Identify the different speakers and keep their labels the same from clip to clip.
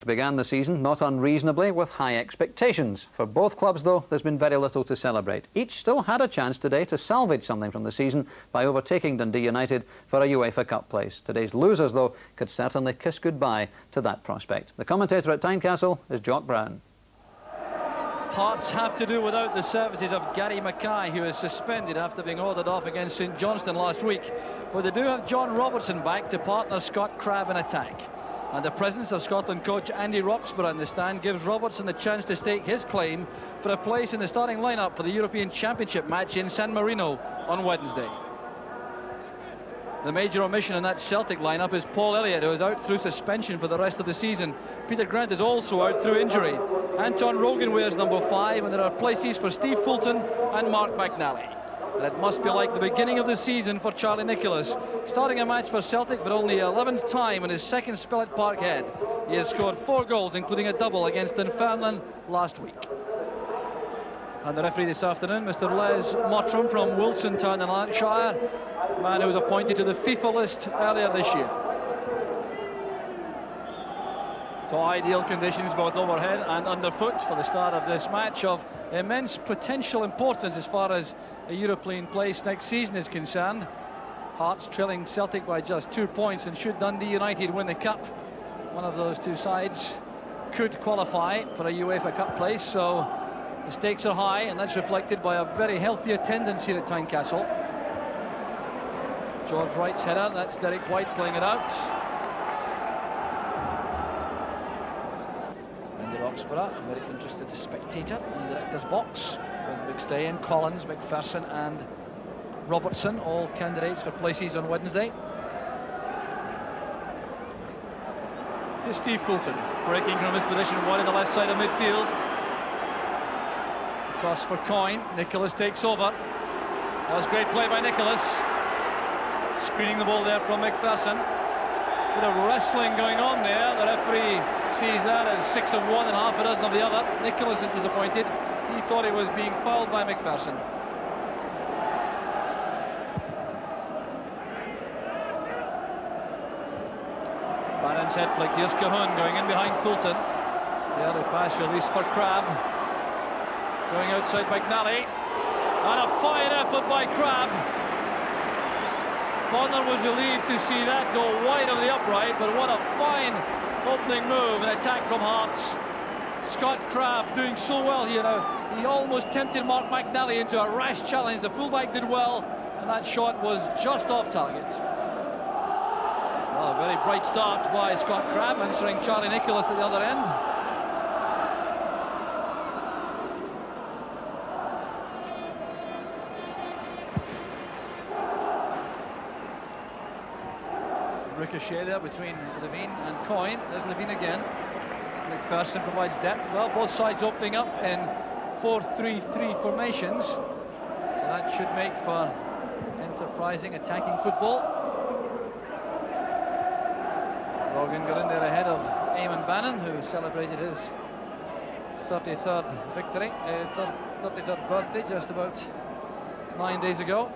Speaker 1: began the season not unreasonably with high expectations. For both clubs, though, there's been very little to celebrate. Each still had a chance today to salvage something from the season by overtaking Dundee United for a UEFA Cup place. Today's losers, though, could certainly kiss goodbye to that prospect. The commentator at Tynecastle is Jock Brown.
Speaker 2: Hearts have to do without the services of Gary Mackay, who is suspended after being ordered off against St Johnstone last week. But they do have John Robertson back to partner Scott Crabb in attack. And the presence of Scotland coach Andy Roxburgh in the stand gives Robertson the chance to stake his claim for a place in the starting lineup for the European Championship match in San Marino on Wednesday. The major omission in that Celtic lineup is Paul Elliott, who is out through suspension for the rest of the season. Peter Grant is also out through injury. Anton Rogan wears number 5, and there are places for Steve Fulton and Mark McNally. And it must be like the beginning of the season for Charlie Nicholas, starting a match for Celtic for only the 11th time in his second spell at Parkhead. He has scored 4 goals, including a double against Dunfermline last week. And the referee this afternoon, Mr. Les Mottram from Wilson Town in Lanarkshire, a man who was appointed to the FIFA list earlier this year. So ideal conditions both overhead and underfoot for the start of this match of immense potential importance as far as a European place next season is concerned. Hearts trailing Celtic by just 2 points, and should Dundee United win the Cup, one of those two sides could qualify for a UEFA Cup place. So the stakes are high, and that's reflected by a very healthy attendance here at Tynecastle. George Wright's header, that's Derek White playing it out. Andy Roxburgh, a very interested spectator in the director's box, with McStay, Collins, McPherson and Robertson, all candidates for places on Wednesday. Here's Steve Fulton, breaking from his position wide on the left side of midfield. Cross for Coyne, Nicholas takes over. That was great play by Nicholas. Screening the ball there from McPherson. Bit of wrestling going on there. The referee sees that as 6 of one and half a dozen of the other. Nicholas is disappointed. He thought he was being fouled by McPherson. Barron's head flick. Here's Cahoon going in behind Fulton. The other pass release for Crabb. Going outside McNally. And a fine effort by Crabb. Bonner was relieved to see that go wide of the upright, but what a fine opening move, an attack from Hearts. Scott Crabb doing so well here now. He almost tempted Mark McNally into a rash challenge. The fullback did well, and that shot was just off target. Well, a very bright start by Scott Crabb, answering Charlie Nicholas at the other end. Ricochet there between Levine and Coyne. There's Levine again. McPherson provides depth. Well, both sides opening up in 4-3-3 formations, so that should make for enterprising attacking football. Logan got in there ahead of Eamon Bannon, who celebrated his 33rd victory, 33rd birthday just about 9 days ago.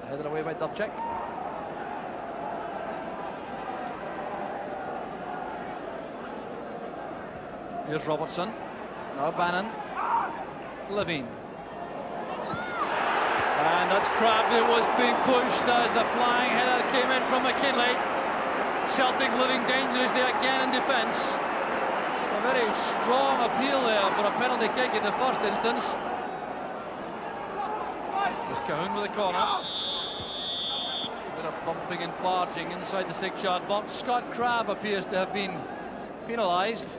Speaker 2: Headed away by Dubček. Here's Robertson. Now Bannon. Levine. And that's Crabb who was being pushed as the flying header came in from McKinley. Celtic living dangerously again in defence. A very strong appeal there for a penalty kick in the first instance. There's Cahoon with a corner. A bit of bumping and barging inside the 6-yard box. Scott Crabb appears to have been penalised.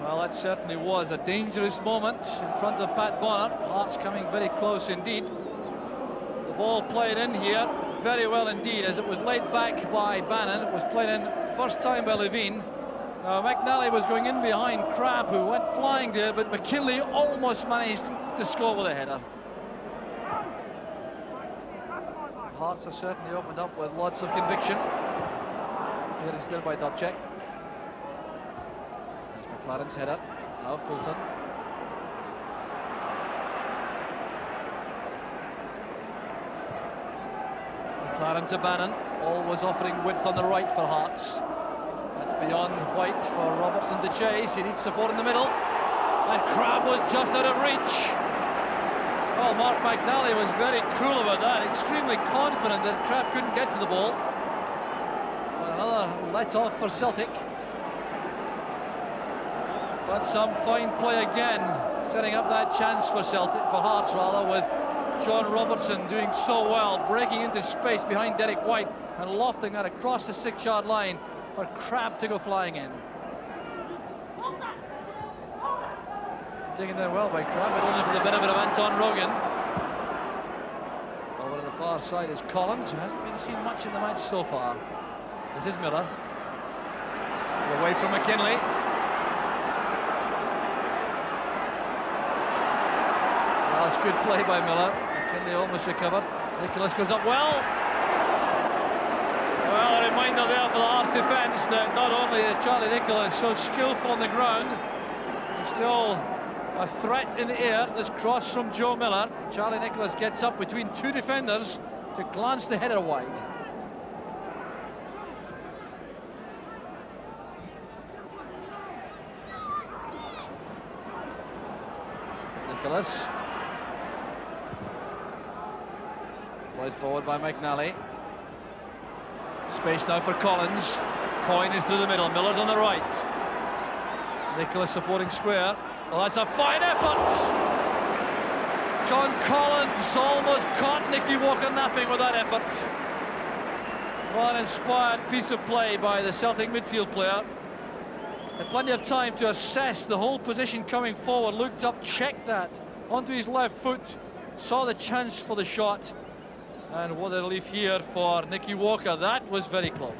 Speaker 2: Well, that certainly was a dangerous moment in front of Pat Bonner. Hearts coming very close indeed. The ball played in here very well indeed, as it was laid back by Bannon. It was played in first time by Levine. McNally was going in behind Crabb, who went flying there, but McKinley almost managed to score with a header. Hearts have certainly opened up with lots of conviction. Cleared still by Dubček. McLaren's header. Now Fulton. McLaren to Bannon. Always offering width on the right for Hearts. That's beyond White for Robertson to chase. He needs support in the middle. And Crabb was just out of reach. Well, Mark McNally was very cool about that. Extremely confident that Crabb couldn't get to the ball. But another let-off for Celtic. But some fine play again, setting up that chance for Celtic, for Hearts rather, with John Robertson doing so well, breaking into space behind Derek White and lofting that across the 6-yard line for Crabb to go flying in. Taken there well by Crabb, but only for the benefit of Anton Rogan. Over to the far side is Collins, who hasn't been seen much in the match so far. This is Miller. Away from McKinley. That's good play by Miller. McKinley almost recovered. Nicholas goes up well. Well, a reminder there for the Hearts defence that not only is Charlie Nicholas so skillful on the ground, he's still a threat in the air. This cross from Joe Miller. Charlie Nicholas gets up between two defenders to glance the header wide. Nicholas. Played forward by McNally. Space now for Collins. Coyne is through the middle. Miller's on the right. Nicholas supporting square. Well, that's a fine effort. John Collins almost caught Nicky Walker napping with that effort. What an inspired piece of play by the Celtic midfield player. Had plenty of time to assess the whole position coming forward. Looked up, checked that onto his left foot. Saw the chance for the shot. And what a relief here for Nicky Walker. That was very close.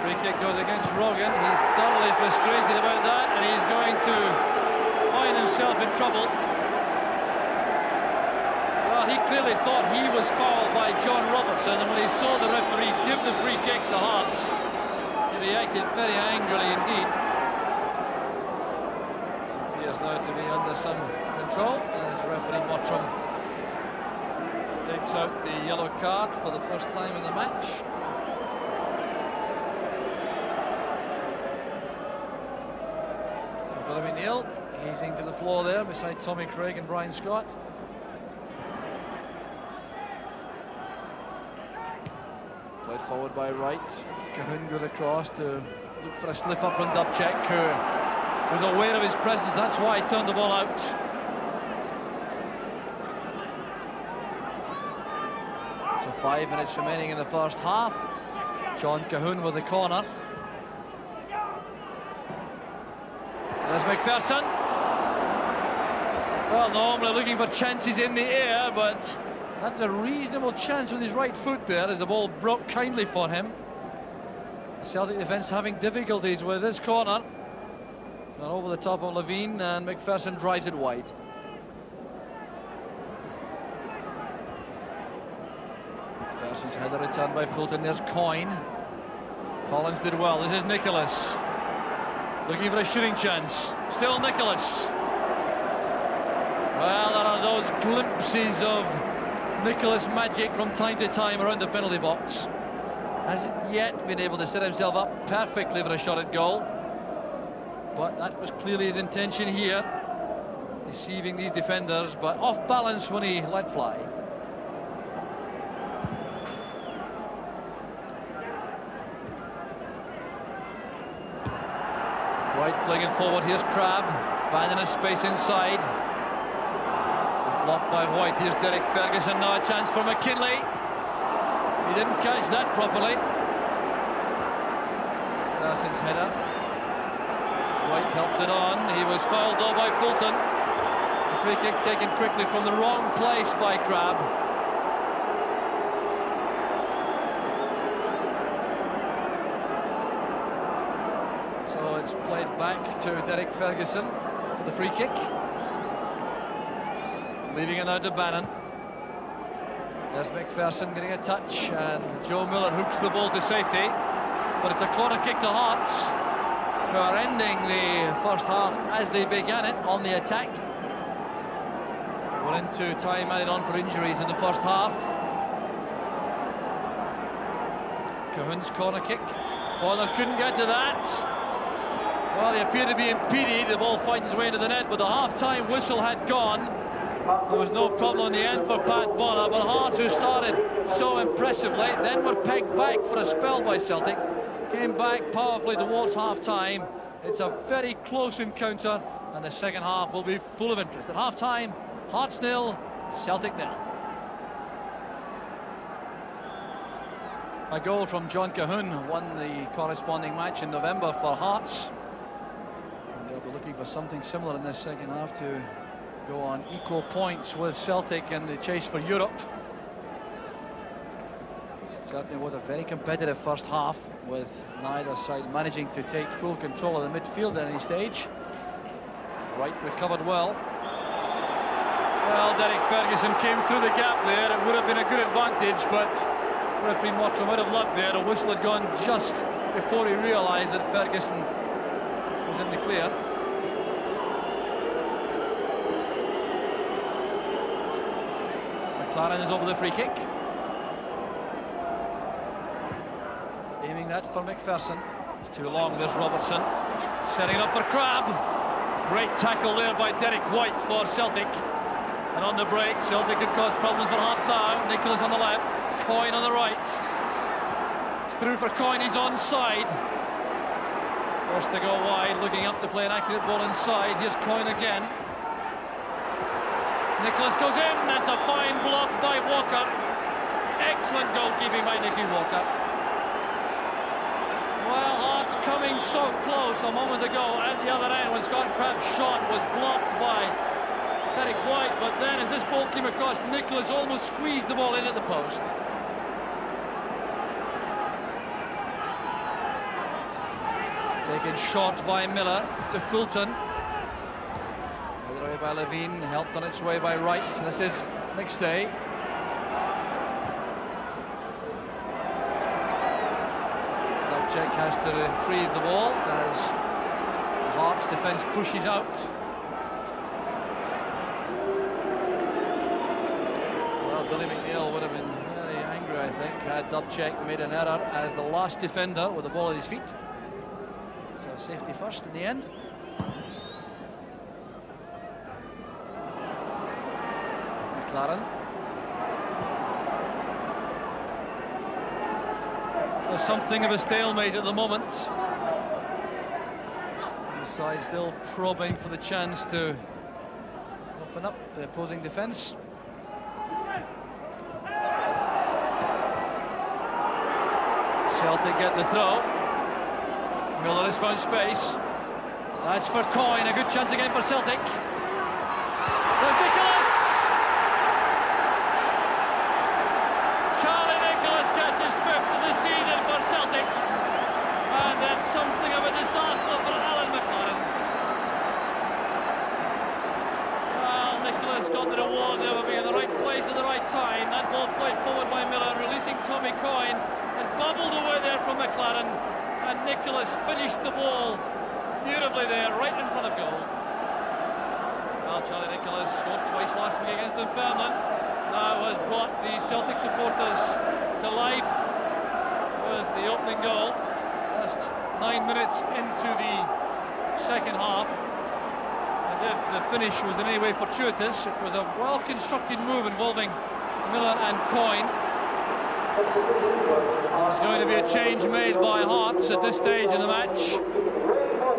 Speaker 2: Free kick goes against Rogan. He's thoroughly frustrated about that, and he's going to find himself in trouble. Well, he clearly thought he was fouled by John Robertson, and when he saw the referee give the free kick to Hearts, he reacted very angrily indeed. Now to be under some control as referee Mottram takes out the yellow card for the first time in the match. So Billy McNeil easing to the floor there beside Tommy Craig and Brian Scott. Played forward by Wright. Cahoon goes across to look for a slip up from Dubček, who was aware of his presence. That's why he turned the ball out. So 5 minutes remaining in the first half. John Cahoon with the corner. There's McPherson. Well, normally looking for chances in the air, but that's a reasonable chance with his right foot there as the ball broke kindly for him. Celtic defence having difficulties with this corner. And over the top of Levine, and McPherson drives it wide. McPherson's header returned by Fulton. There's Coyne. Collins did well. This is Nicholas. Looking for a shooting chance. Still Nicholas. Well, there are those glimpses of Nicholas magic from time to time around the penalty box. Hasn't yet been able to set himself up perfectly for a shot at goal. But that was clearly his intention here, deceiving these defenders, but off balance when he let fly. White playing it forward. Here's Crabb, finding a space inside. Blocked by White. Here's Derek Ferguson. Now a chance for McKinley. He didn't catch that properly. Ferguson's header. White helps it on. He was fouled though by Fulton. The free kick taken quickly from the wrong place by Crabb. So it's played back to Derek Ferguson for the free kick. Leaving it now to Bannon. There's McPherson getting a touch, and Joe Miller hooks the ball to safety. But it's a corner kick to Hearts, who are ending the first half as they began it on the attack. We're into time added on for injuries in the first half. Cahun's corner kick. Bonner couldn't get to that. Well, he appeared to be impeded. The ball finds its way into the net, but the half-time whistle had gone. There was no problem in the end for Pat Bonner, but Hearts, who started so impressively, then were pegged back for a spell by Celtic, came back powerfully towards half-time. It's a very close encounter, and the second half will be full of interest. At half-time, Hearts 0, Celtic 0. A goal from John Cahun won the corresponding match in November for Hearts. And they'll be looking for something similar in this second half to go on equal points with Celtic in the chase for Europe. It certainly was a very competitive first half, with neither side managing to take full control of the midfield at any stage. Wright recovered well. Well, Derek Ferguson came through the gap there. It would have been a good advantage, but referee Mottram out of luck there. A whistle had gone just before he realised that Ferguson was in the clear. McLaren is over the free kick. Aiming that for McPherson. It's too long, this Robertson. Setting it up for Crabbe. Great tackle there by Derek White for Celtic. And on the break, Celtic could cause problems for Hearts now. Nicholas on the left, Coyne on the right. It's through for Coyne, he's onside. Forced to go wide, looking up to play an accurate ball inside. Here's Coyne again. Nicholas goes in, that's a fine block by Walker. Excellent goalkeeping by Nicky Walker. Well, Hearts coming so close a moment ago at the other end when Scott Crabbe's shot was blocked by Derek White, but then as this ball came across, Nicholas almost squeezed the ball in at the post. Taken shot by Miller to Fulton. Away by Levine, helped on its way by Wright. This is McStay. Dubček has to retrieve the ball as the Hearts defence pushes out. Well, Billy McNeil would have been very angry, I think, had Dubček made an error as the last defender with the ball at his feet. So safety first in the end. McLaren. So something of a stalemate at the moment. This side still probing for the chance to open up the opposing defence. Celtic get the throw. Miller has found space. That's for Coyne, a good chance again for Celtic. There's Nicholas! Gets his fifth of the season for Celtic, and that's something of a disaster for Alan McLaren. Well, Nicholas got the reward there for being in the right place at the right time. That ball played forward by Miller, releasing Tommy Coyne, and bubbled away there from McLaren, and Nicholas finished the ball beautifully there, right in front of goal. Well, Charlie Nicholas scored twice last week against Dunfermline. Now has brought the Celtic supporters to life with the opening goal. Just 9 minutes into the second half, and if the finish was in any way fortuitous, it was a well-constructed move involving Miller and Coyne. There's going to be a change made by Hearts at this stage in the match.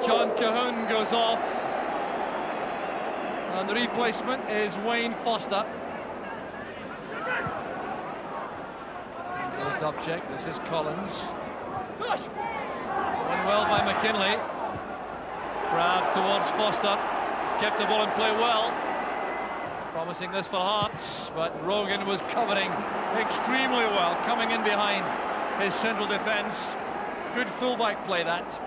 Speaker 2: John Cahun goes off, and the replacement is Wayne Foster. There's Dubček, this is Collins. Won well by McKinley. Crabbe towards Foster. He's kept the ball in play well. Promising this for Hearts, but Rogan was covering extremely well, coming in behind his central defence. Good fullback play, that.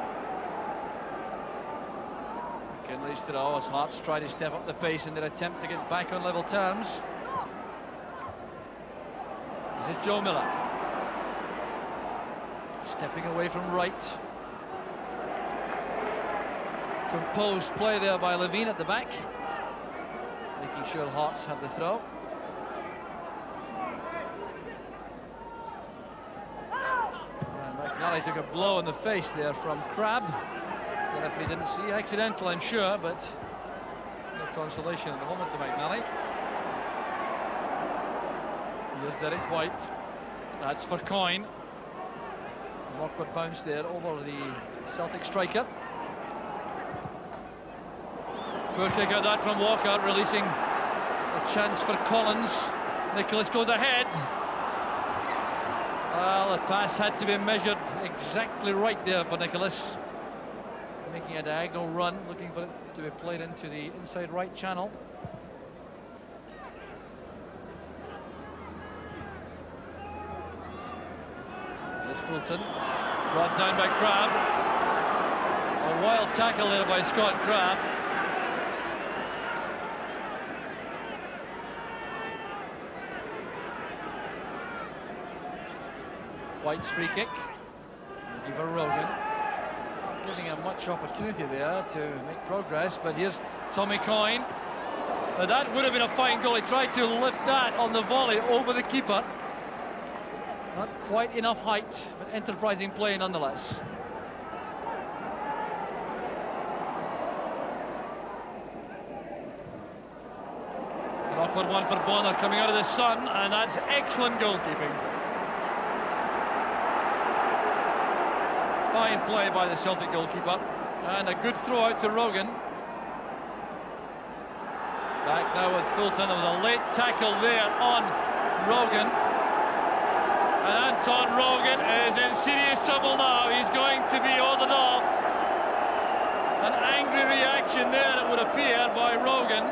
Speaker 2: McKinley's throw as Hearts try to step up the pace in their attempt to get back on level terms. This is Joe Miller. Stepping away from Wright. Composed play there by Levine at the back. making sure Hearts have the throw. And McNally took a blow in the face there from Crabb. The referee didn't see. Accidental, I'm sure, but no consolation at the moment to McNally. Here's Derek White. That's for Coyne. An awkward bounce there over the Celtic striker. Poor kick out that from Walker, releasing a chance for Collins. Nicholas goes ahead. Well, the pass had to be measured exactly right there for Nicholas. Making a diagonal run, looking for it to be played into the inside right channel. There's Fulton, brought down by Crabb. A wild tackle there by Scott Crabb. White's free kick. Looking for Rogan. Giving him much opportunity there to make progress, but here's Tommy Coyne. Now that would have been a fine goal. He tried to lift that on the volley over the keeper. Not quite enough height, but enterprising play nonetheless. An awkward one for Bonner coming out of the sun, and that's excellent goalkeeping. Fine play by the Celtic goalkeeper, and a good throw out to Rogan. Back now with Fulton. There was a late tackle there on Rogan, and Anton Rogan is in serious trouble now. He's going to be ordered off. An angry reaction there, it would appear, by Rogan.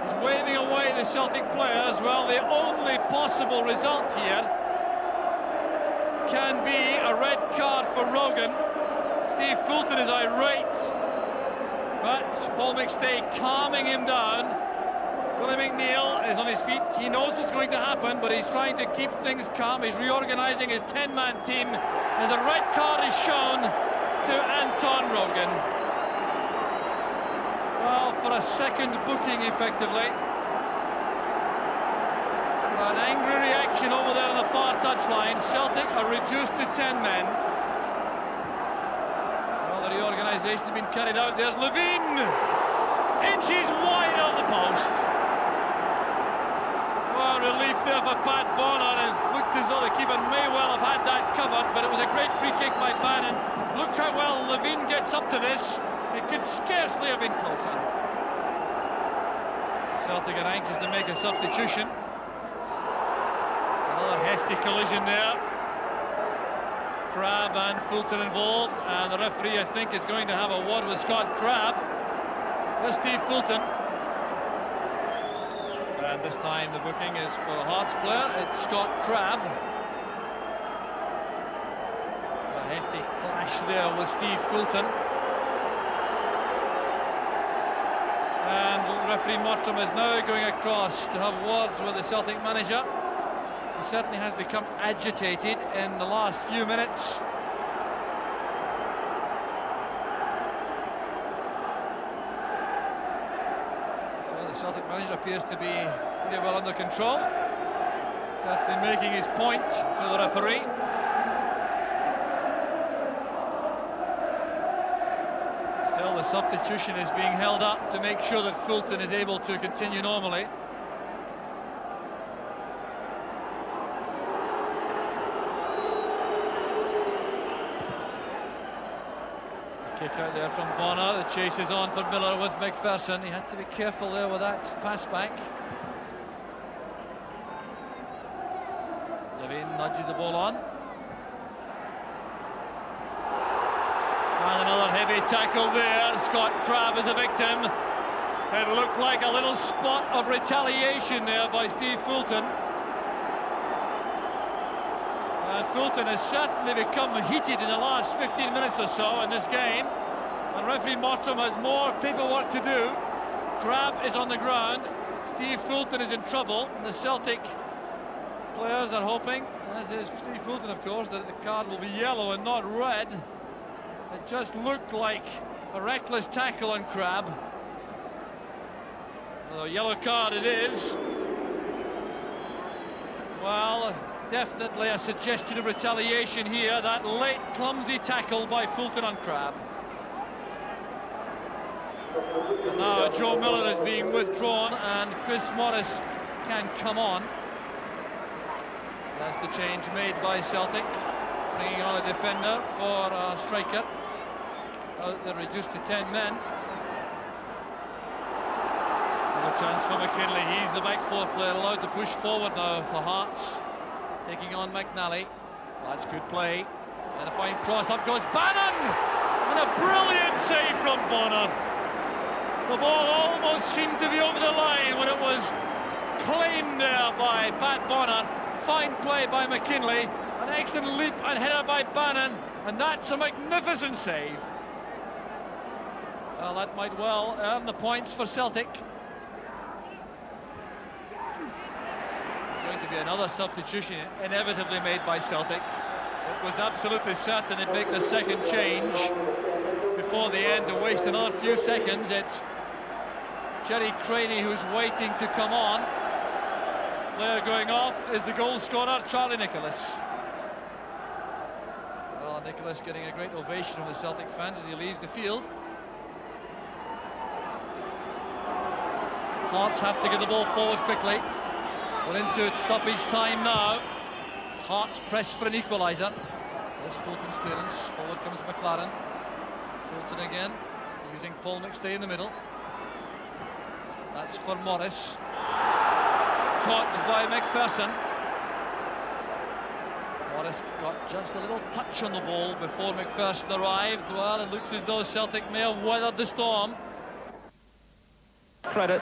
Speaker 2: He's waving away the Celtic players. Well, the only possible result here can be a red card for Rogan. Steve Fulton is irate, but Paul McStay calming him down. Willie McNeil is on his feet. He knows what's going to happen, but he's trying to keep things calm. He's reorganizing his 10-man team, and the red card is shown to Anton Rogan. Well, for a second booking, effectively. An angry reaction over there on the far touchline. Celtic are reduced to 10 men. Well, the reorganisation has been carried out. There's Levine! Inches wide on the post. Well, relief there for Pat Bonner, and it looked as though the keeper may well have had that covered, but it was a great free kick by Bannon. Look how well Levine gets up to this. It could scarcely have been closer. Celtic are anxious to make a substitution. Another hefty collision there. Crabb and Fulton involved, and the referee, I think, is going to have a word with Scott Crabb. There's Steve Fulton. And this time the booking is for a Hearts player. It's Scott Crabb. A hefty clash there with Steve Fulton. And referee Mottram is now going across to have words with the Celtic manager. He certainly has become agitated in the last few minutes. So the Celtic manager appears to be pretty well under control. Certainly making his point to the referee. Still, the substitution is being held up to make sure that Fulton is able to continue normally. Kick out there from Bonner. The chase is on for Miller with McPherson. He had to be careful there with that pass back. Levine nudges the ball on. And another heavy tackle there. Scott Crabb is the victim. It looked like a little spot of retaliation there by Steve Fulton. And Fulton has certainly become heated in the last 15 minutes or so in this game. And referee Mottram has more paperwork to do. Crabb is on the ground. Steve Fulton is in trouble. And the Celtic players are hoping, as is Steve Fulton of course, that the card will be yellow and not red. It just looked like a reckless tackle on Crabb. A yellow card it is. Well, definitely a suggestion of retaliation here. That late clumsy tackle by Fulton on Crabbe. And now Joe Miller is being withdrawn and Chris Morris can come on. That's the change made by Celtic, bringing on a defender for a striker. They're reduced to 10 men. Another chance for McKinley. He's the back four player allowed to push forward now for Hearts. Taking on McNally. That's good play. And a fine cross. Up goes Bannon! And a brilliant save from Bonner. The ball almost seemed to be over the line when it was claimed there by Pat Bonner. Fine play by McKinley. An excellent leap and header by Bannon. And that's a magnificent save. Well, that might well earn the points for Celtic. It's going to be another substitution inevitably made by Celtic. It was absolutely certain they'd make the second change before the end to waste another few seconds. It's Jerry Craney who's waiting to come on. Player going off is the goal scorer, Charlie Nicholas. Well, Nicholas getting a great ovation from the Celtic fans as he leaves the field. Hearts have to get the ball forward quickly. We're into its stoppage time now. Hearts press for an equaliser. There's Fulton's clearance. Forward comes McLaren. Fulton again, using Paul McStay in the middle. That's for Morris. Caught by McPherson. Morris got just a little touch on the ball before McPherson arrived. Well, it looks as though Celtic may have weathered the storm.
Speaker 1: Credit.